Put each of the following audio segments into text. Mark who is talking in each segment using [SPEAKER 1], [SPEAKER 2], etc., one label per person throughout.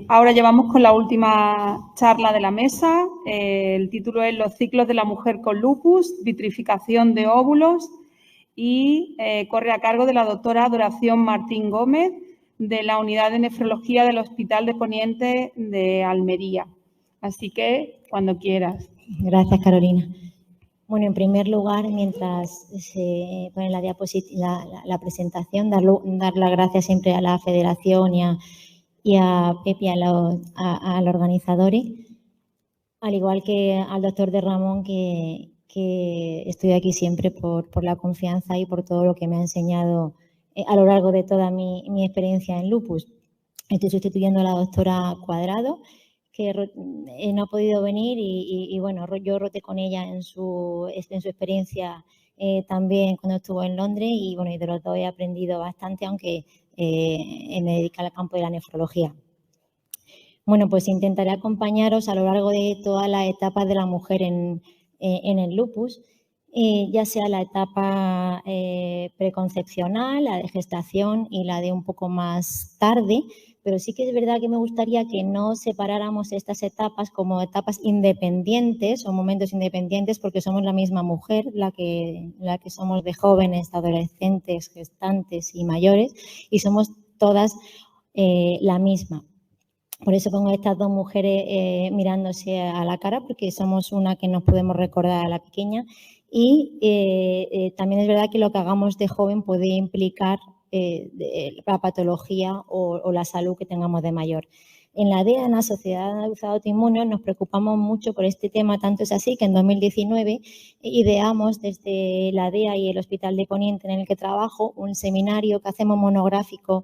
[SPEAKER 1] Ahora llevamos con la última charla de la mesa. El título es Los ciclos de la mujer con lupus, vitrificación de óvulos, y corre a cargo de la doctora Adoración Martín Gómez, de la Unidad de Nefrología del Hospital de Poniente de Almería. Así que, cuando quieras.
[SPEAKER 2] Gracias, Carolina. Bueno, en primer lugar, mientras se pone la presentación, dar las gracias siempre a la Federación y a Pepi, a los organizadores, al igual que al doctor de Ramón, que estoy aquí siempre por la confianza y por todo lo que me ha enseñado a lo largo de toda mi experiencia en lupus. Estoy sustituyendo a la doctora Cuadrado, que no ha podido venir y bueno, yo roté con ella en su experiencia también cuando estuvo en Londres y bueno, y de los dos he aprendido bastante, aunque me dedico al campo de la nefrología. Bueno, pues intentaré acompañaros a lo largo de todas las etapas de la mujer en el lupus, ya sea la etapa preconcepcional, la de gestación y la de un poco más tarde, pero sí que es verdad que me gustaría que no separáramos estas etapas como etapas independientes o momentos independientes, porque somos la misma mujer, la que somos de jóvenes, adolescentes, gestantes y mayores, y somos todas la misma. Por eso pongo a estas dos mujeres mirándose a la cara, porque somos una que nos podemos recordar a la pequeña. Y también es verdad que lo que hagamos de joven puede implicar la patología o la salud que tengamos de mayor. En la DEA, en la Sociedad Andaluza de Autoinmunes, nos preocupamos mucho por este tema, tanto es así que en 2019 ideamos desde la DEA y el Hospital de Poniente en el que trabajo un seminario que hacemos monográfico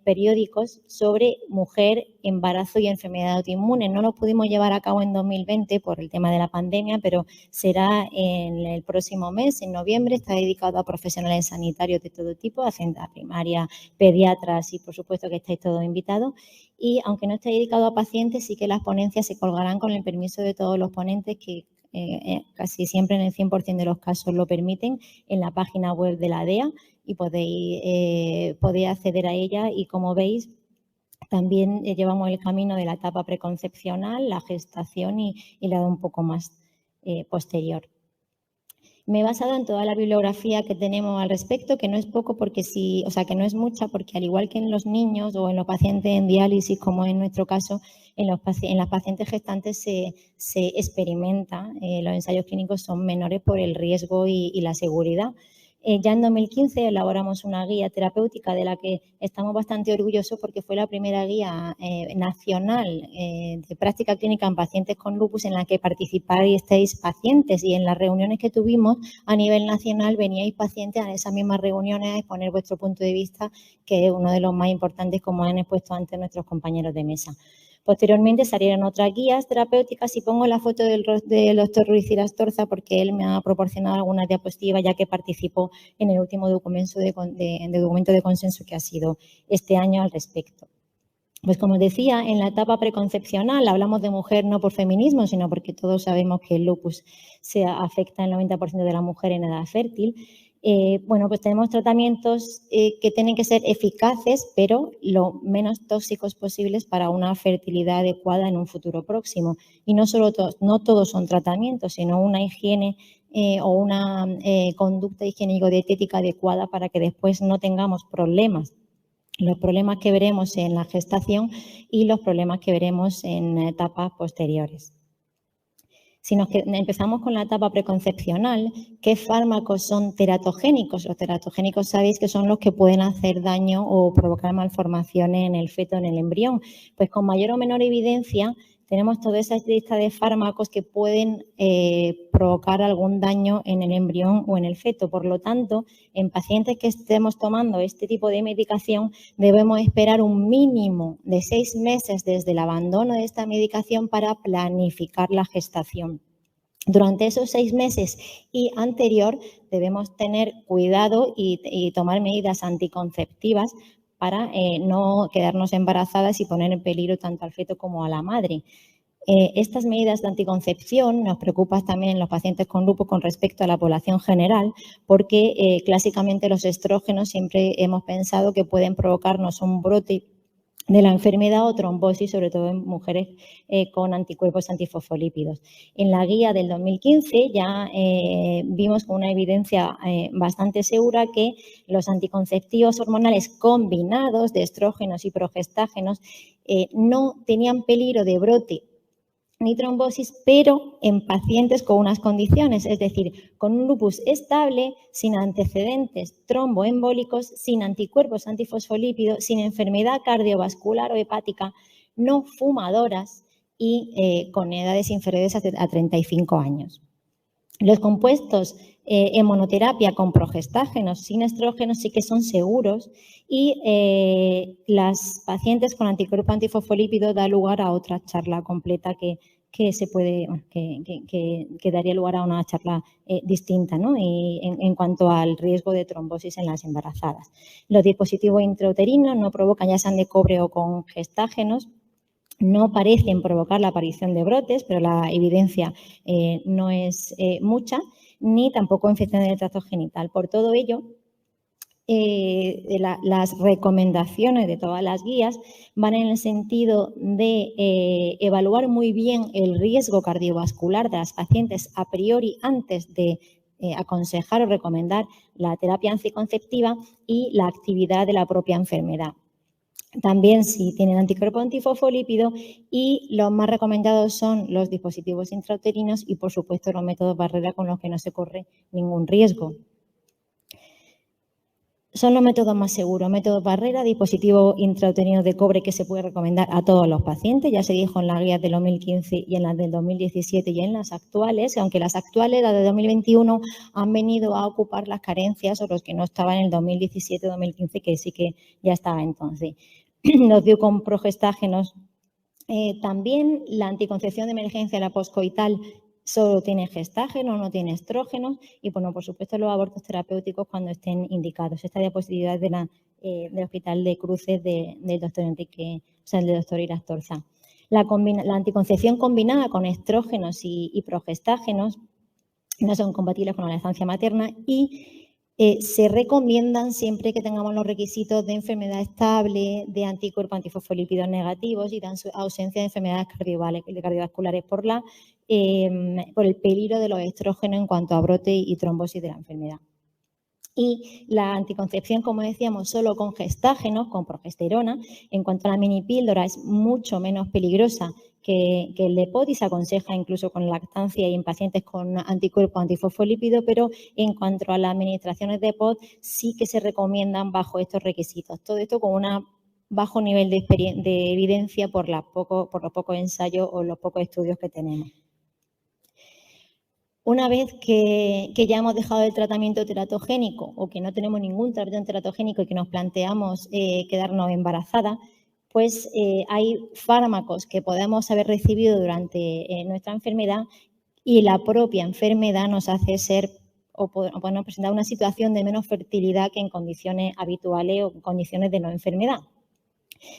[SPEAKER 2] periódicos sobre mujer, embarazo y enfermedad autoinmune. No lo pudimos llevar a cabo en 2020 por el tema de la pandemia, pero será en el próximo mes, en noviembre. Está dedicado a profesionales sanitarios de todo tipo, a primaria, pediatras y por supuesto que estáis todos invitados. Y aunque no esté dedicado a pacientes, sí que las ponencias se colgarán con el permiso de todos los ponentes que casi siempre en el 100% de los casos lo permiten en la página web de la DEA y podéis acceder a ella y como veis también llevamos el camino de la etapa preconcepcional, la gestación y la de un poco más posterior. Me he basado en toda la bibliografía que tenemos al respecto, que no es poco porque que no es mucha, porque al igual que en los niños o en los pacientes en diálisis, como en nuestro caso, en las pacientes gestantes se experimenta, los ensayos clínicos son menores por el riesgo y la seguridad. Ya en 2015 elaboramos una guía terapéutica de la que estamos bastante orgullosos porque fue la primera guía nacional de práctica clínica en pacientes con lupus en la que participasteis pacientes y en las reuniones que tuvimos a nivel nacional veníais pacientes a esas mismas reuniones a exponer vuestro punto de vista, que es uno de los más importantes, como han expuesto antes nuestros compañeros de mesa. Posteriormente salieron otras guías terapéuticas y pongo la foto del doctor Ruiz Irastorza porque él me ha proporcionado algunas diapositivas ya que participó en el último documento de consenso que ha sido este año al respecto. Pues como os decía, en la etapa preconcepcional hablamos de mujer no por feminismo, sino porque todos sabemos que el lupus se afecta en el 90% de la mujer en edad fértil. Bueno, pues tenemos tratamientos que tienen que ser eficaces, pero lo menos tóxicos posibles para una fertilidad adecuada en un futuro próximo. Y no todos son tratamientos, sino una higiene o una conducta higiénico-dietética adecuada para que después no tengamos problemas. Los problemas que veremos en la gestación y los problemas que veremos en etapas posteriores. Si empezamos con la etapa preconcepcional, ¿qué fármacos son teratogénicos? Los teratogénicos sabéis que son los que pueden hacer daño o provocar malformaciones en el feto, en el embrión. Pues con mayor o menor evidencia tenemos toda esa lista de fármacos que pueden provocar algún daño en el embrión o en el feto. Por lo tanto, en pacientes que estemos tomando este tipo de medicación, debemos esperar un mínimo de 6 meses desde el abandono de esta medicación para planificar la gestación. Durante esos 6 meses y anterior debemos tener cuidado y tomar medidas anticonceptivas para no quedarnos embarazadas y poner en peligro tanto al feto como a la madre. Estas medidas de anticoncepción nos preocupan también en los pacientes con lupus con respecto a la población general, porque clásicamente los estrógenos siempre hemos pensado que pueden provocarnos un brote de la enfermedad o trombosis, sobre todo en mujeres con anticuerpos antifosfolípidos. En la guía del 2015 ya vimos con una evidencia bastante segura que los anticonceptivos hormonales combinados de estrógenos y progestágenos no tenían peligro de brote ni trombosis, pero en pacientes con unas condiciones, es decir, con un lupus estable, sin antecedentes tromboembólicos, sin anticuerpos antifosfolípidos, sin enfermedad cardiovascular o hepática, no fumadoras y con edades inferiores a 35 años. Los compuestos en monoterapia con progestágenos sin estrógenos sí que son seguros y las pacientes con anticuerpo antifosfolípido da lugar a otra charla completa que daría lugar a una charla distinta, ¿no? Y en cuanto al riesgo de trombosis en las embarazadas. Los dispositivos intrauterinos no provocan, ya sean de cobre o con gestágenos, no parecen provocar la aparición de brotes, pero la evidencia no es mucha, ni tampoco infecciones del tracto genital. Por todo ello, las recomendaciones de todas las guías van en el sentido de evaluar muy bien el riesgo cardiovascular de las pacientes a priori antes de aconsejar o recomendar la terapia anticonceptiva y la actividad de la propia enfermedad. También si tienen anticuerpo antifosfolípido y los más recomendados son los dispositivos intrauterinos y, por supuesto, los métodos barrera con los que no se corre ningún riesgo. Son los métodos más seguros, métodos barrera, dispositivo intrauterino de cobre que se puede recomendar a todos los pacientes. Ya se dijo en las guías del 2015 y en las del 2017 y en las actuales, aunque las actuales, las de 2021, han venido a ocupar las carencias o los que no estaban en el 2017-2015, que sí que ya estaba entonces. Los dio con progestágenos. También la anticoncepción de emergencia, la poscoital, solo tiene gestágeno, no tiene estrógenos y, bueno, por supuesto, los abortos terapéuticos cuando estén indicados. Esta diapositiva es del Hospital de Cruces del doctor Enrique, o sea, el del doctor Irastorza. La anticoncepción combinada con estrógenos y progestágenos no son compatibles con la lactancia materna y se recomiendan siempre que tengamos los requisitos de enfermedad estable, de anticuerpos antifosfolípidos negativos y de ausencia de enfermedades cardiovasculares por el peligro de los estrógenos en cuanto a brote y trombosis de la enfermedad. Y la anticoncepción, como decíamos, solo con gestágenos, con progesterona. En cuanto a la minipíldora, es mucho menos peligrosa que el DEPOT y se aconseja incluso con lactancia y en pacientes con anticuerpos antifosfolípidos, pero en cuanto a las administraciones de DEPOT sí que se recomiendan bajo estos requisitos. Todo esto con un bajo nivel de evidencia por los pocos ensayos o los pocos estudios que tenemos. Una vez que ya hemos dejado el tratamiento teratogénico o que no tenemos ningún tratamiento teratogénico y que nos planteamos quedarnos embarazadas, pues hay fármacos que podemos haber recibido durante nuestra enfermedad y la propia enfermedad nos hace ser o podemos presentar una situación de menos fertilidad que en condiciones habituales o condiciones de no enfermedad.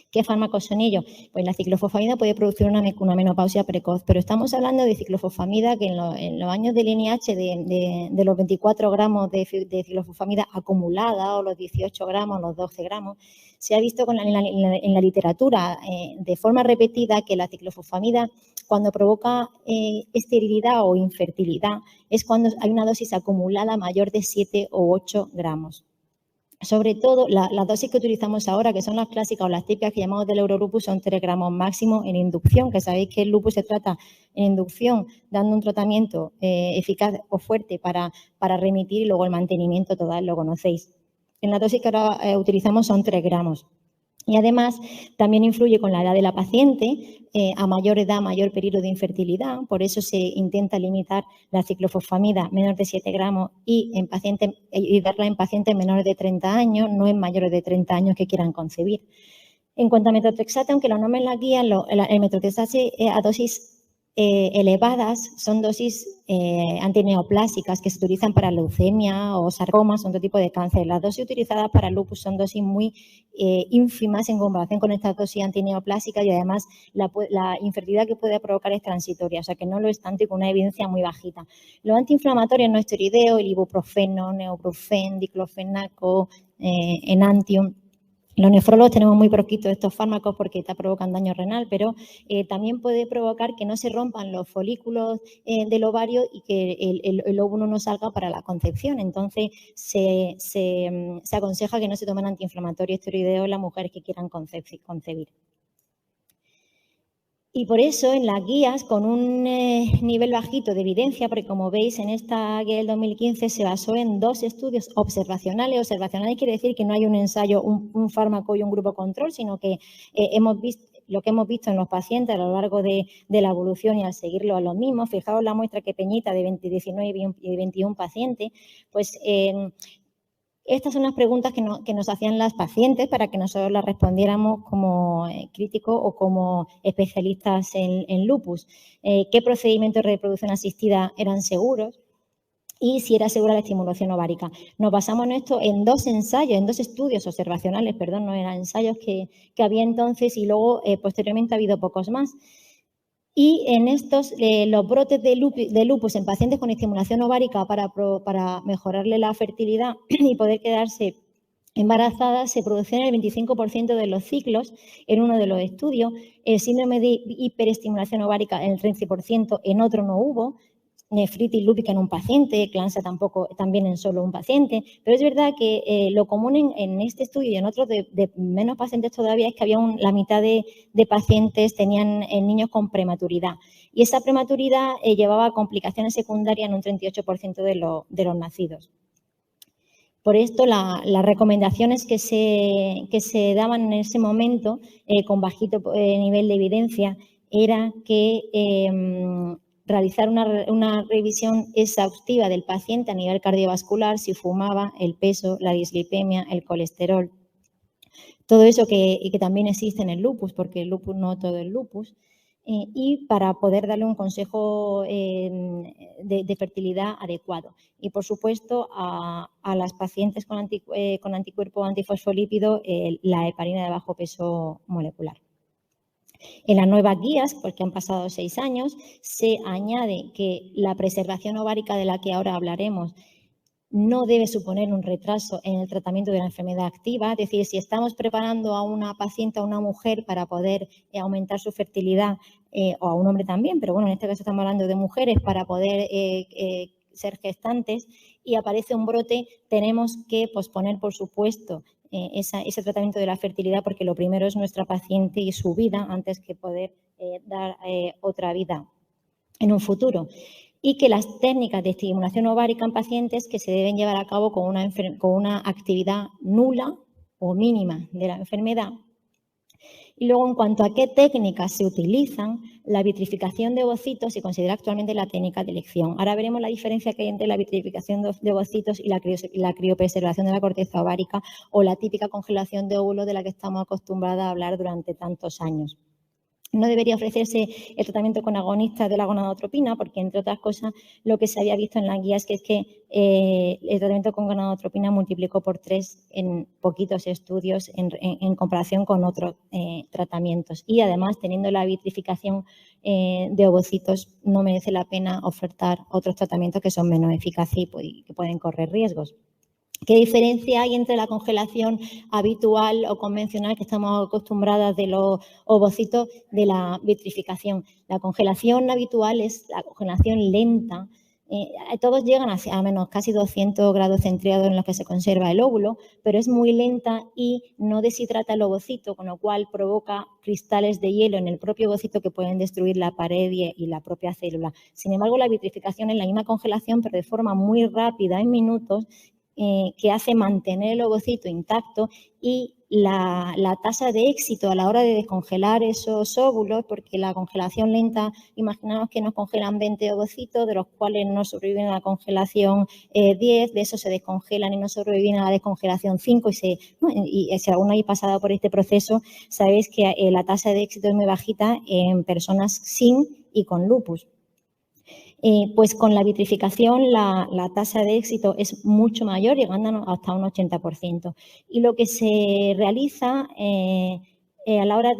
[SPEAKER 2] ¿Qué fármacos son ellos? Pues la ciclofosfamida puede producir una menopausia precoz, pero estamos hablando de ciclofosfamida que en los años del INIH de los 24 gramos de ciclofosfamida acumulada o los 18 gramos, los 12 gramos, se ha visto en la literatura de forma repetida que la ciclofosfamida cuando provoca esterilidad o infertilidad es cuando hay una dosis acumulada mayor de 7 o 8 gramos. Sobre todo, las dosis que utilizamos ahora, que son las clásicas o las típicas que llamamos del eurolupus, son 3 gramos máximo en inducción, que sabéis que el lupus se trata en inducción dando un tratamiento eficaz o fuerte para remitir y luego el mantenimiento total, lo conocéis. En la dosis que ahora utilizamos son 3 gramos. Y además también influye con la edad de la paciente, a mayor edad, mayor peligro de infertilidad, por eso se intenta limitar la ciclofosfamida menor de 7 gramos y darla en pacientes menores de 30 años, no en mayores de 30 años que quieran concebir. En cuanto a metotrexate, aunque los nombres la guían, el metotrexate a dosis elevadas son dosis antineoplásicas que se utilizan para leucemia o sarcomas, otro tipo de cáncer. Las dosis utilizadas para lupus son dosis muy ínfimas en comparación con estas dosis antineoplásicas y además la infertilidad que puede provocar es transitoria, o sea que no lo es tanto y con una evidencia muy bajita. Los antiinflamatorios no esteroideos, el ibuprofeno, neoprofen, diclofenaco, enantium, Los nefrólogos tenemos muy poquito de estos fármacos porque provocan daño renal, pero también puede provocar que no se rompan los folículos del ovario y que el óvulo no salga para la concepción. Entonces, se aconseja que no se tomen antiinflamatorios esteroideos en las mujeres que quieran concebir. Y por eso en las guías, con un nivel bajito de evidencia, porque como veis en esta guía del 2015 se basó en 2 estudios observacionales. Observacionales quiere decir que no hay un ensayo, un fármaco y un grupo control, sino que lo que hemos visto en los pacientes a lo largo de la evolución y al seguirlo a los mismos. Fijaos la muestra que pequeñita de 19 y 21 pacientes, pues estas son las preguntas que nos hacían las pacientes para que nosotros las respondiéramos como críticos o como especialistas en lupus. ¿Qué procedimientos de reproducción asistida eran seguros? Y si era segura la estimulación ovárica. Nos basamos en esto en 2 ensayos, en 2 estudios observacionales, perdón, no eran ensayos que había entonces y luego posteriormente ha habido pocos más. Y en estos, los brotes de lupus en pacientes con estimulación ovárica para mejorarle la fertilidad y poder quedarse embarazadas se producen en el 25% de los ciclos en uno de los estudios. El síndrome de hiperestimulación ovárica en el 13%, en otro no hubo. Nefritis lúpica en un paciente, eclampsia también en solo un paciente, pero es verdad que lo común en este estudio y en otros de menos pacientes todavía es que había la mitad de pacientes tenían niños con prematuridad y esa prematuridad llevaba a complicaciones secundarias en un 38% de los nacidos. Por esto, las recomendaciones que se daban en ese momento, con bajito nivel de evidencia, era que realizar una revisión exhaustiva del paciente a nivel cardiovascular, si fumaba, el peso, la dislipemia, el colesterol. Todo eso que también existe en el lupus, porque el lupus no todo es lupus. Y para poder darle un consejo de fertilidad adecuado. Y, por supuesto, a las pacientes con anticuerpo antifosfolípido, la heparina de bajo peso molecular. En las nuevas guías, porque han pasado 6 años, se añade que la preservación ovárica de la que ahora hablaremos no debe suponer un retraso en el tratamiento de la enfermedad activa. Es decir, si estamos preparando a una paciente, a una mujer, para poder aumentar su fertilidad, o a un hombre también, pero bueno, en este caso estamos hablando de mujeres, para poder ser gestantes y aparece un brote, tenemos que posponer, por supuesto, ese tratamiento de la fertilidad, porque lo primero es nuestra paciente y su vida antes que poder dar otra vida en un futuro. Y que las técnicas de estimulación ovárica en pacientes que se deben llevar a cabo con una actividad nula o mínima de la enfermedad. Y luego, en cuanto a qué técnicas se utilizan, la vitrificación de ovocitos se considera actualmente la técnica de elección. Ahora veremos la diferencia que hay entre la vitrificación de ovocitos y la criopreservación de la corteza ovárica o la típica congelación de óvulos de la que estamos acostumbrados a hablar durante tantos años. No debería ofrecerse el tratamiento con agonistas de la gonadotropina porque, entre otras cosas, lo que se había visto en las guías es que el tratamiento con gonadotropina multiplicó por 3 en poquitos estudios en comparación con otros tratamientos. Y, además, teniendo la vitrificación de ovocitos, no merece la pena ofertar otros tratamientos que son menos eficaces y que pueden correr riesgos. ¿Qué diferencia hay entre la congelación habitual o convencional que estamos acostumbradas de los ovocitos de la vitrificación? La congelación habitual es la congelación lenta. Todos llegan a menos casi 200 grados centígrados en los que se conserva el óvulo, pero es muy lenta y no deshidrata el ovocito, con lo cual provoca cristales de hielo en el propio ovocito que pueden destruir la pared y la propia célula. Sin embargo, la vitrificación es la misma congelación, pero de forma muy rápida, en minutos, que hace mantener el ovocito intacto y la tasa de éxito a la hora de descongelar esos óvulos, porque la congelación lenta, imaginamos que nos congelan 20 ovocitos, de los cuales no sobreviven a la congelación 10, de esos se descongelan y no sobreviven a la descongelación 5 y si alguno haya pasado por este proceso, sabéis que la tasa de éxito es muy bajita en personas sin y con lupus. Pues con la vitrificación la tasa de éxito es mucho mayor, llegando hasta un 80%. Y lo que se realiza a la hora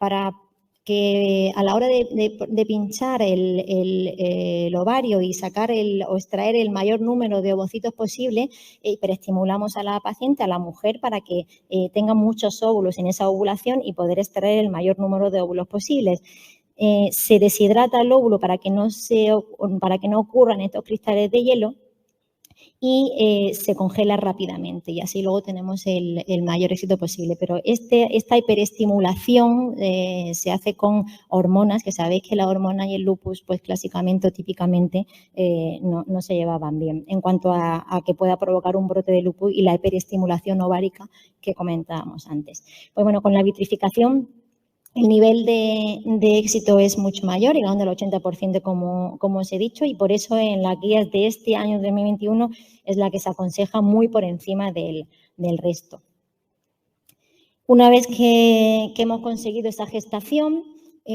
[SPEAKER 2] para que a la hora de pinchar el ovario y sacar o extraer el mayor número de ovocitos posible, hiperestimulamos a la paciente, a la mujer, para que tenga muchos óvulos en esa ovulación y poder extraer el mayor número de óvulos posibles. Se deshidrata el óvulo para que no ocurran estos cristales de hielo y se congela rápidamente, y así luego tenemos el mayor éxito posible. Pero esta hiperestimulación se hace con hormonas, que sabéis que la hormona y el lupus, pues clásicamente o típicamente no se llevaban bien en cuanto a que pueda provocar un brote de lupus y la hiperestimulación ovárica que comentábamos antes. Pues bueno, con la vitrificación el nivel de éxito es mucho mayor, llegando al 80%, como os he dicho, y por eso en las guías de este año 2021 es la que se aconseja muy por encima del resto. Una vez que hemos conseguido esa gestación,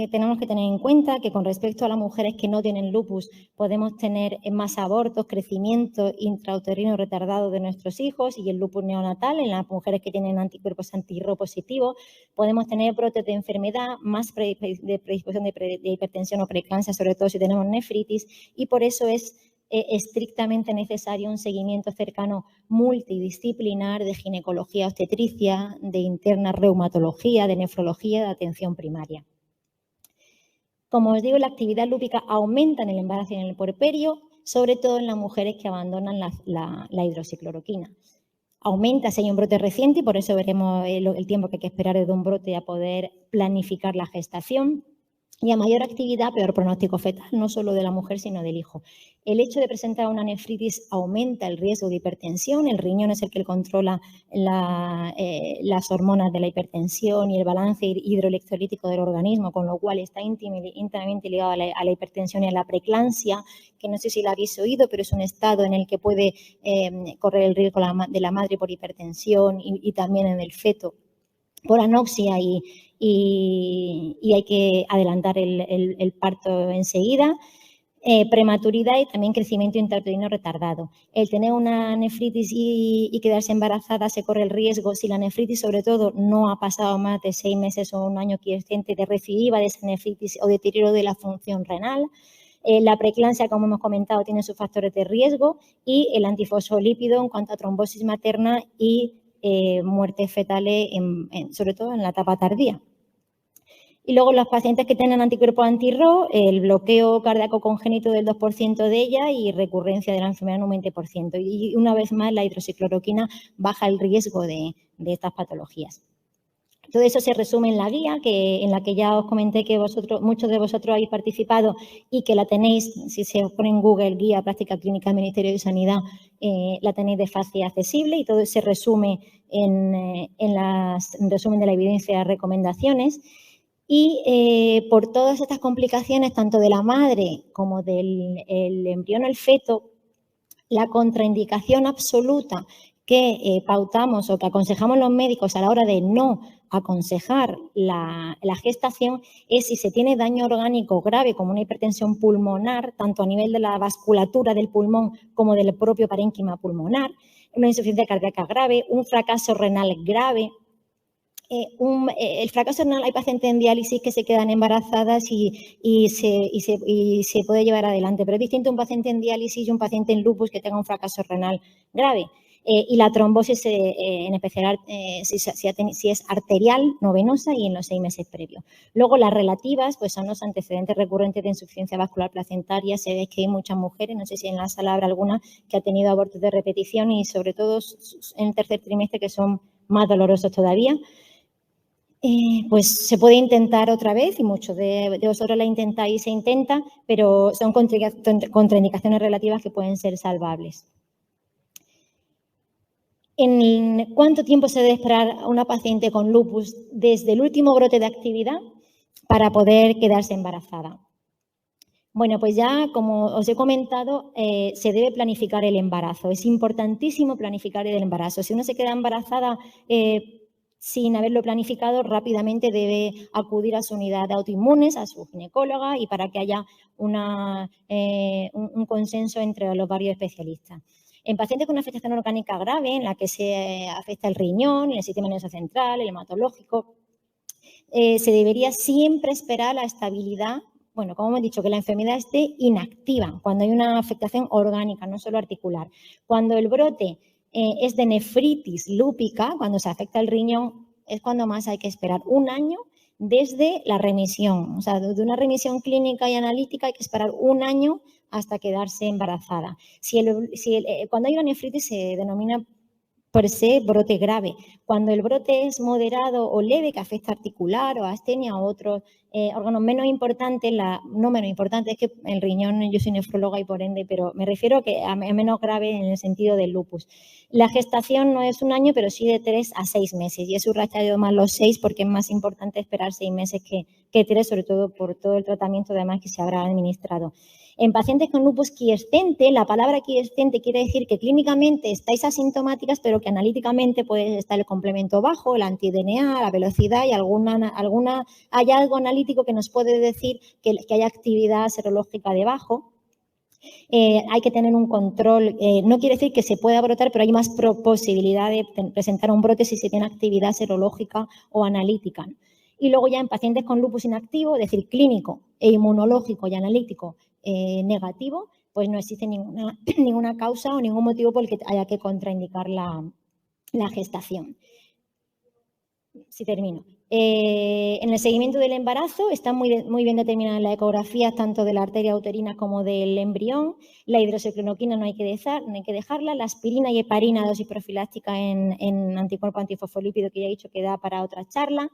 [SPEAKER 2] tenemos que tener en cuenta que con respecto a las mujeres que no tienen lupus, podemos tener más abortos, crecimiento intrauterino retardado de nuestros hijos y el lupus neonatal. En las mujeres que tienen anticuerpos anti-Ro positivos, podemos tener brotes de enfermedad, más de predisposición de hipertensión o preeclampsia, sobre todo si tenemos nefritis, y por eso es estrictamente necesario un seguimiento cercano multidisciplinar de ginecología obstetricia, de interna reumatología, de nefrología, de atención primaria. Como os digo, la actividad lúpica aumenta en el embarazo y en el puerperio, sobre todo en las mujeres que abandonan la hidroxicloroquina. Aumenta si hay un brote reciente y por eso veremos el tiempo que hay que esperar desde un brote a poder planificar la gestación. Y a mayor actividad, peor pronóstico fetal, no solo de la mujer, sino del hijo. El hecho de presentar una nefritis aumenta el riesgo de hipertensión. El riñón es el que controla las hormonas de la hipertensión y el balance hidroelectrolítico del organismo, con lo cual está íntimamente ligado a la hipertensión y a la preeclampsia, que no sé si la habéis oído, pero es un estado en el que puede correr el riesgo de la madre por hipertensión y también en el feto por anoxia, y hay que adelantar el parto enseguida. Prematuridad y también crecimiento intrauterino retardado. El tener una nefritis y quedarse embarazada, se corre el riesgo, si la nefritis sobre todo no ha pasado más de 6 meses o un año quiescente, de recidiva de esa nefritis o deterioro de la función renal. La preeclampsia, como hemos comentado, tiene sus factores de riesgo, y el antifosfolípido en cuanto a trombosis materna y muertes fetales, sobre todo en la etapa tardía. Y luego los pacientes que tienen anticuerpos anti-Ro, el bloqueo cardíaco congénito del 2% de ella y recurrencia de la enfermedad en un 20%. Y una vez más, la hidroxicloroquina baja el riesgo de estas patologías. Todo eso se resume en la guía, en la que ya os comenté que muchos de vosotros habéis participado y que la tenéis, si se os pone en Google, Guía Práctica Clínica del Ministerio de Sanidad, la tenéis de fácil y accesible, y todo se resume en resumen de la evidencia y recomendaciones. Y por todas estas complicaciones, tanto de la madre como del embrión o el feto, la contraindicación absoluta que pautamos o que aconsejamos los médicos a la hora de no aconsejar la gestación es si se tiene daño orgánico grave, como una hipertensión pulmonar, tanto a nivel de la vasculatura del pulmón como del propio parénquima pulmonar, una insuficiencia cardíaca grave, un fracaso renal grave. El fracaso renal, hay pacientes en diálisis que se quedan embarazadas y se puede llevar adelante, pero es distinto un paciente en diálisis y un paciente en lupus que tenga un fracaso renal grave. Y la trombosis, en especial si es arterial, no venosa, y en los 6 meses previos. Luego, las relativas, pues son los antecedentes recurrentes de insuficiencia vascular placentaria. Se ve que hay muchas mujeres, no sé si en la sala habrá alguna, que ha tenido abortos de repetición, y sobre todo en el tercer trimestre, que son más dolorosos todavía. Pues se puede intentar otra vez, y muchos de vosotros la intentáis y se intenta, pero son contraindicaciones relativas que pueden ser salvables. ¿En cuánto tiempo se debe esperar a una paciente con lupus desde el último brote de actividad para poder quedarse embarazada? Bueno, pues ya, como os he comentado, se debe planificar el embarazo. Es importantísimo planificar el embarazo. Si uno se queda embarazada sin haberlo planificado, rápidamente debe acudir a su unidad de autoinmunes, a su ginecóloga, y para que haya un consenso entre los varios especialistas. En pacientes con una afectación orgánica grave, en la que se afecta el riñón, el sistema nervioso central, el hematológico, se debería siempre esperar la estabilidad. Bueno, como hemos dicho, que la enfermedad esté inactiva, cuando hay una afectación orgánica, no solo articular. Cuando el brote es de nefritis lúpica, cuando se afecta el riñón, es cuando más hay que esperar. 1 año desde la remisión. O sea, de una remisión clínica y analítica hay que esperar 1 año hasta quedarse embarazada. Cuando hay una nefritis se denomina por se brote grave. Cuando el brote es moderado o leve, que afecta articular o astenia o otros órganos menos importantes, no menos importante, es que el riñón, yo soy nefróloga y por ende, pero me refiero a que a menos grave en el sentido del lupus. La gestación no es 1 año, pero sí de 3 a 6 meses. Y he subrayado más los 6 porque es más importante esperar 6 meses que 3, sobre todo por todo el tratamiento además que se habrá administrado. En pacientes con lupus quiescente, la palabra quiescente quiere decir que clínicamente estáis asintomáticas, pero que analíticamente puede estar el complemento bajo, el anti-DNA, la velocidad y alguna hallazgo analítico que nos puede decir que hay actividad serológica debajo. Hay que tener un control, no quiere decir que se pueda brotar, pero hay más posibilidad de presentar un brote si se tiene actividad serológica o analítica. Y luego ya en pacientes con lupus inactivo, es decir, clínico e inmunológico y analítico negativo, pues no existe ninguna causa o ningún motivo por el que haya que contraindicar la gestación. Sí, termino. En el seguimiento del embarazo está muy bien determinada en la ecografía tanto de la arteria uterina como del embrión. La hidroxicloroquina no hay que dejarla. La aspirina y heparina, dosis profiláctica en anticuerpo antifosfolípido, que ya he dicho que da para otra charla.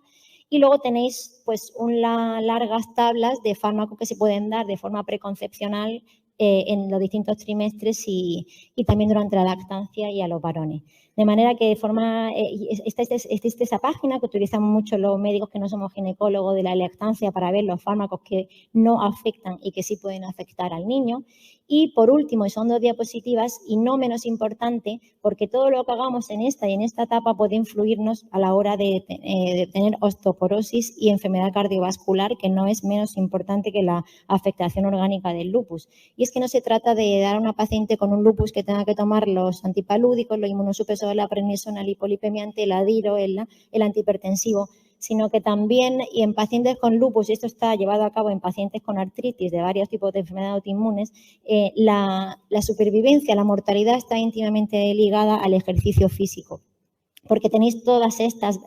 [SPEAKER 2] Y luego tenéis pues largas tablas de fármacos que se pueden dar de forma preconcepcional en los distintos trimestres y también durante la lactancia y a los varones. De manera que existe esa página que utilizamos mucho los médicos que no somos ginecólogos de la lactancia para ver los fármacos que no afectan y que sí pueden afectar al niño. Y por último, y son 2 diapositivas y no menos importante, porque todo lo que hagamos en esta y en esta etapa puede influirnos a la hora de tener osteoporosis y enfermedad cardiovascular, que no es menos importante que la afectación orgánica del lupus. Y es que no se trata de dar a una paciente con un lupus que tenga que tomar los antipalúdicos, los inmunosupresores, la prednisona, la hipolipemia, el adiro, el antihipertensivo, sino que también, y en pacientes con lupus, y esto está llevado a cabo en pacientes con artritis de varios tipos de enfermedades autoinmunes, la supervivencia, la mortalidad está íntimamente ligada al ejercicio físico, porque tenéis todos estos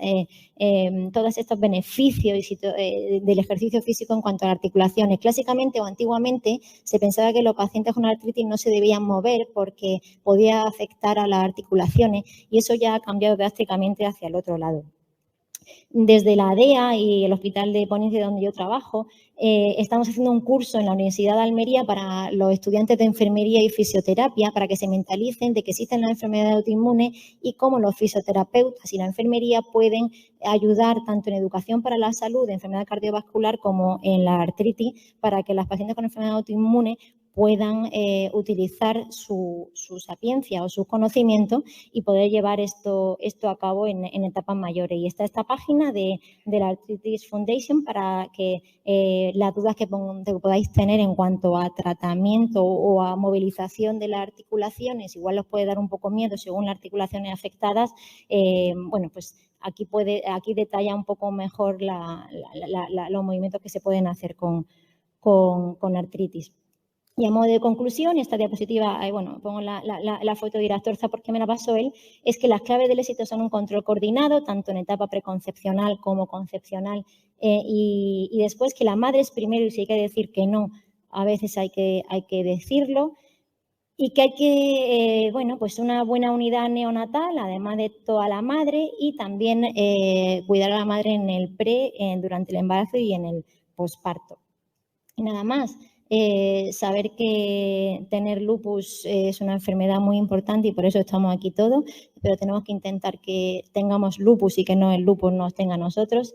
[SPEAKER 2] beneficios del ejercicio físico en cuanto a articulaciones. Clásicamente o antiguamente se pensaba que los pacientes con artritis no se debían mover porque podía afectar a las articulaciones y eso ya ha cambiado drásticamente hacia el otro lado. Desde la ADEA y el Hospital de Ponencia donde yo trabajo, estamos haciendo un curso en la Universidad de Almería para los estudiantes de enfermería y fisioterapia para que se mentalicen de que existen las enfermedades autoinmunes y cómo los fisioterapeutas y la enfermería pueden ayudar tanto en educación para la salud de enfermedad cardiovascular como en la artritis para que las pacientes con enfermedades autoinmunes puedan utilizar su sapiencia o sus conocimientos y poder llevar esto a cabo en etapas mayores. Y está esta página de la Arthritis Foundation para que las dudas que podáis tener en cuanto a tratamiento o a movilización de las articulaciones, igual os puede dar un poco miedo según las articulaciones afectadas, bueno, pues aquí detalla un poco mejor los movimientos que se pueden hacer con artritis. Y a modo de conclusión, esta diapositiva, bueno, pongo la foto de Irastorza porque me la pasó él, es que las claves del éxito son un control coordinado, tanto en etapa preconcepcional como concepcional, y después que la madre es primero y si hay que decir que no, a veces hay que decirlo, y que hay que, bueno, pues una buena unidad neonatal, además de toda la madre, y también cuidar a la madre en el durante el embarazo y en el posparto. Y nada más. Saber que tener lupus es una enfermedad muy importante y por eso estamos aquí todos, pero tenemos que intentar que tengamos lupus y que no el lupus nos tenga a nosotros,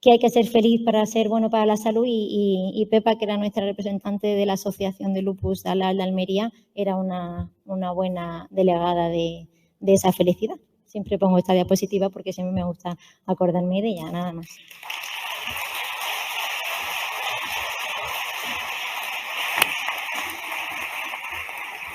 [SPEAKER 2] que hay que ser feliz para ser bueno para la salud y Pepa, que era nuestra representante de la Asociación de Lupus de Almería, era una buena delegada de esa felicidad. Siempre pongo esta diapositiva porque siempre me gusta acordarme de ella, nada más.